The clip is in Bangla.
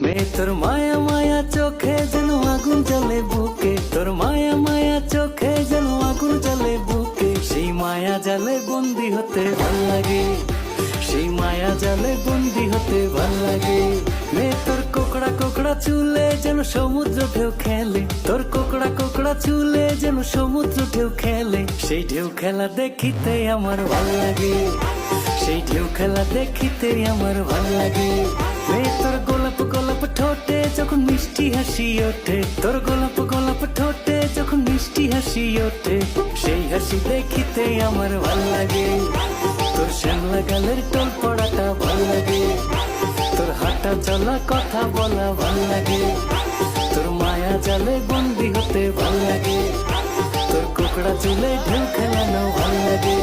মেয়ে তোর মায়া মায়া চোখে যেন আগুন জ্বলে বুকে, তোর মায়া মায়া চোখে যেন আগুন জ্বলে বুকে। সেই মায়া জালে বন্দি হতে ভাল লাগে, সেই মায়া জালে বন্দি হতে ভাল লাগে। মেয়ে তোর কোকড়া কোকড়া চুলে যেন সমুদ্র ঢেউ খেলে, তোর কোকড়া কোকড়া চুলে যেন সমুদ্র ঢেউ খেলে। সেই ঢেউ খেলা দেখিতে আমার ভাল লাগে, সেই ঢেউ খেলা দেখিতে আমার ভাল লাগে। মেয়ে তোর গোলাপ গোলাপ ঠোঁটে যখন মিষ্টি হাসি ওঠে, তোর গোলাপ গোলাপ ঠোঁটে যখন মিষ্টি হাসি ওঠে। সেই হাসি দেখিতে আমার ভাল লাগে, তোর শ্যামলা গালের টোল পড়াটা ভাল লাগে, তোর হাঁটা চলা কথা বলা ভাল লাগে। তোর মায়া জালে বন্দি হতে ভাল লাগে, তোর কোকড়া চুলে ঢেউ খেলানো ভাল লাগে।